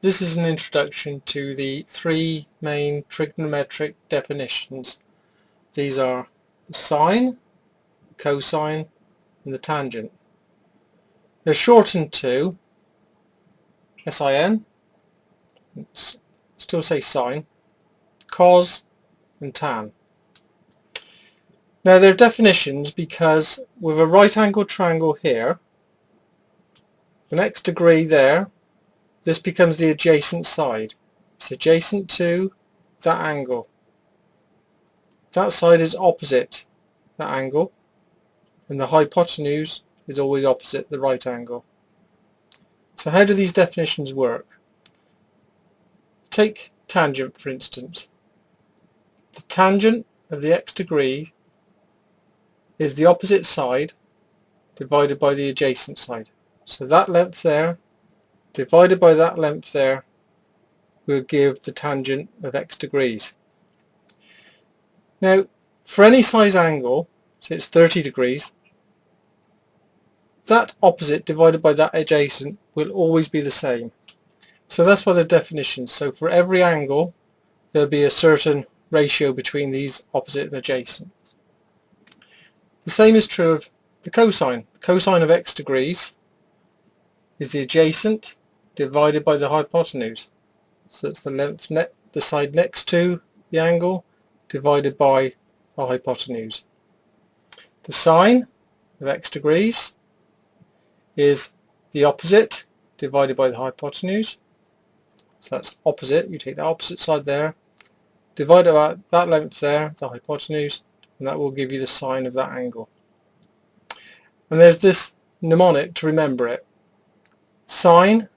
This is an introduction to the three main trigonometric definitions. These are the sine, cosine and the tangent. They're shortened to sin, still say sine, cos and tan. Now they're definitions because with a right angle triangle here, an x degree there, this becomes the adjacent side. It's adjacent to that angle. That side is opposite that angle, and the hypotenuse is always opposite the right angle. So how do these definitions work? Take tangent for instance. The tangent of the x degree is the opposite side divided by the adjacent side. So that length there divided by that length there will give the tangent of x degrees. Now for any size angle, so it's 30 degrees, that opposite divided by that adjacent will always be the same. So that's why they're definitions. So for every angle there'll be a certain ratio between these opposite and adjacent. The same is true of the cosine. The cosine of x degrees is the adjacent divided by the hypotenuse. So it's the length, the side next to the angle divided by the hypotenuse. The sine of x degrees is the opposite divided by the hypotenuse. So that's opposite, you take the opposite side there, divide about that length there, the hypotenuse, and that will give you the sine of that angle. And there's this mnemonic to remember it. Sine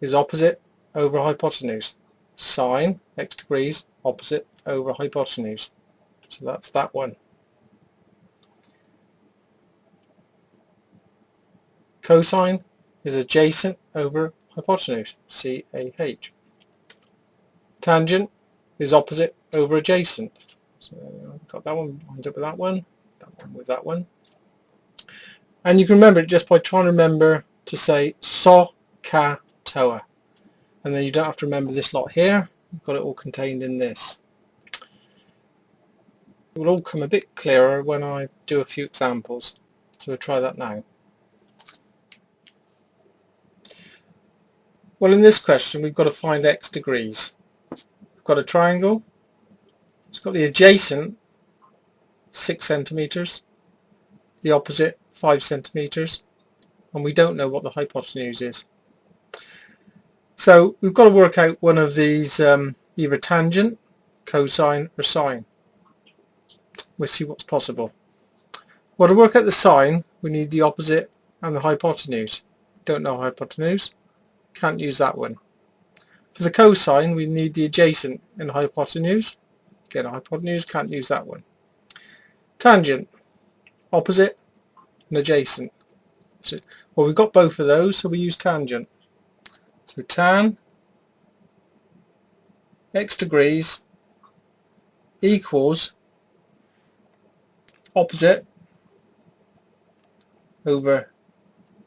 is opposite over hypotenuse. Sine, x degrees, opposite over hypotenuse. So that's that one. Cosine is adjacent over hypotenuse. CAH. Tangent is opposite over adjacent. So I've got that one lined up with that one with that one. And you can remember it just by trying to remember to say so, ca, toa. And then you don't have to remember this lot here. You've got it all contained in this. It will all come a bit clearer when I do a few examples. So we'll try that now. Well, in this question we've got to find x degrees. We've got a triangle. It's got the adjacent 6 centimeters, the opposite 5 centimeters, and we don't know what the hypotenuse is. So we've got to work out one of these, either tangent, cosine or sine. We'll see what's possible. Well, to work out the sine we need the opposite and the hypotenuse. Don't know hypotenuse, can't use that one. For the cosine we need the adjacent and hypotenuse. Again, a hypotenuse, can't use that one. Tangent, opposite and adjacent. So, well, we've got both of those, so we use tangent. So tan x degrees equals opposite over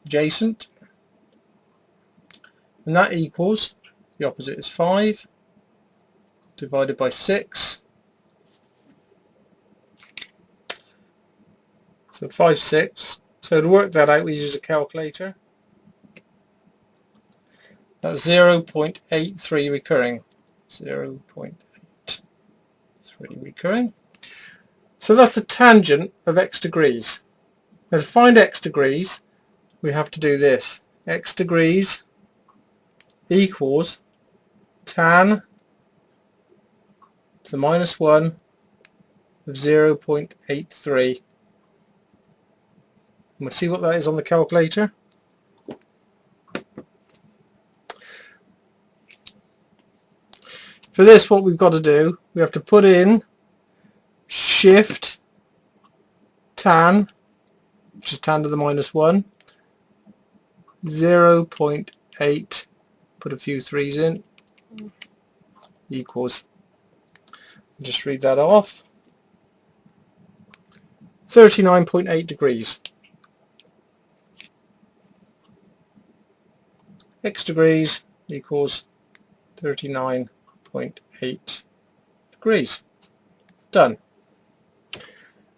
adjacent, and that equals, the opposite is 5 divided by 6, so 5 6. So to work that out we use a calculator. That's 0.83 recurring. 0.83 recurring. So that's the tangent of x degrees. Now to find x degrees we have to do this. X degrees equals tan to the minus 1 of 0.83. And we'll see what that is on the calculator. For this, what we've got to do, we have to put in shift tan, which is tan to the minus 1, 0.8, put a few 3's in, equals, just read that off, 39.8 degrees. X degrees equals 39.8 degrees. Done.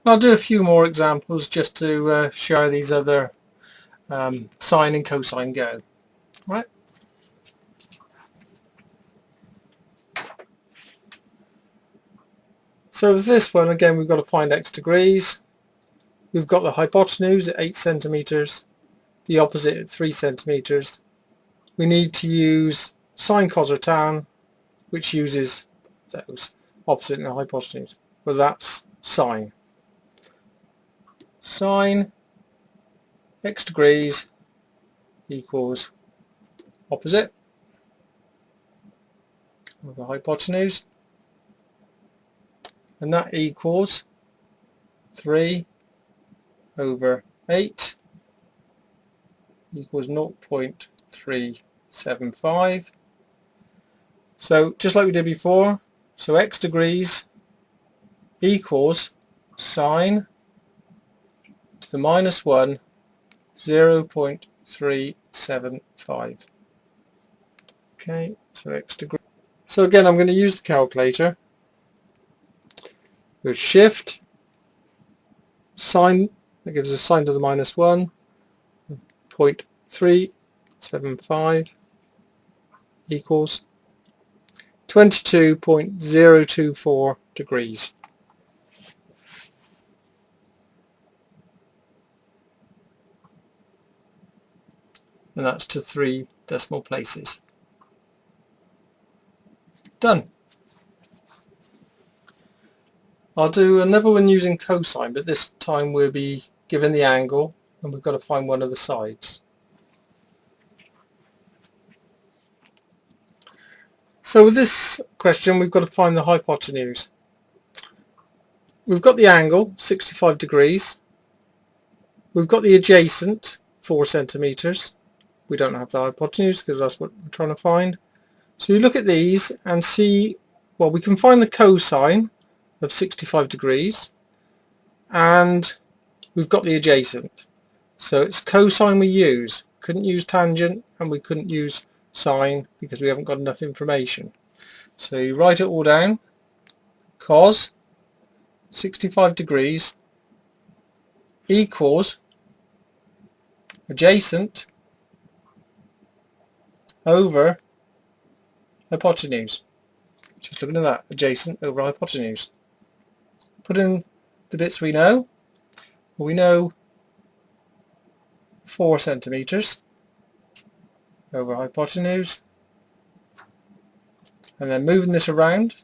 I'll do a few more examples just to show how these other sine and cosine go. Right. So with this one, again, we've got to find x degrees. We've got the hypotenuse at 8 centimeters, the opposite at 3 centimeters. We need to use sine, cos or tan, which uses those, opposite and hypotenuse. Well, that's sine. Sine x degrees equals opposite of the hypotenuse, and that equals 3 over 8 equals 0.375. So just like we did before, so x degrees equals sine to the minus 1, 0.375. Okay, so x degrees. So again, I'm going to use the calculator. With shift, sine, that gives us sine to the minus 1, 0.375 equals 22.024 degrees. And that's to 3 decimal places. Done. I'll do another one using cosine, but this time we'll be given the angle and we've got to find one of the sides. So with this question, we've got to find the hypotenuse. We've got the angle, 65 degrees. We've got the adjacent, 4 centimeters. We don't have the hypotenuse because that's what we're trying to find. So you look at these and see, well, we can find the cosine of 65 degrees, and we've got the adjacent. So it's cosine we use. Couldn't use tangent, and we couldn't use sine because we haven't got enough information. So you write it all down. Cos 65 degrees equals adjacent over hypotenuse. Just looking at that, adjacent over hypotenuse. Put in the bits we know. We know 4 centimeters over hypotenuse, and then moving this around.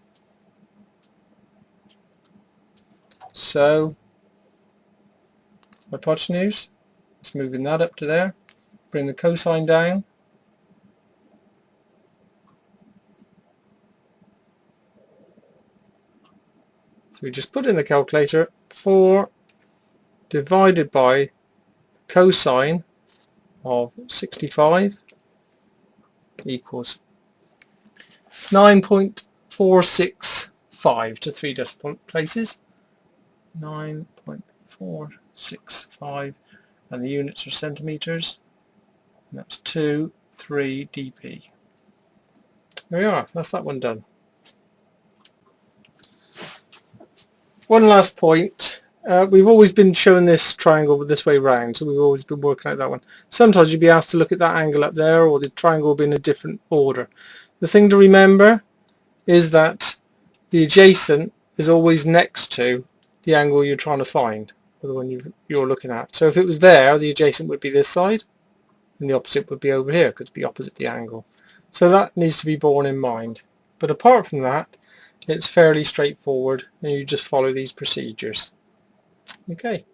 So hypotenuse, just moving that up to there. Bring the cosine down. So we just put in the calculator 4 divided by cosine of 65 equals 9.465 to 3 decimal places. 9.465, and the units are centimeters, and that's 2,3 dp. There we are, that's that one done. One last point. We've always been showing this triangle this way round, so we've always been working out that one. Sometimes you'd be asked to look at that angle up there, or the triangle will be in a different order. The thing to remember is that the adjacent is always next to the angle you're trying to find, or the one you're looking at. So if it was there, the adjacent would be this side, and the opposite would be over here, because it'd be opposite the angle. So that needs to be borne in mind. But apart from that, it's fairly straightforward, and you just follow these procedures. Okay.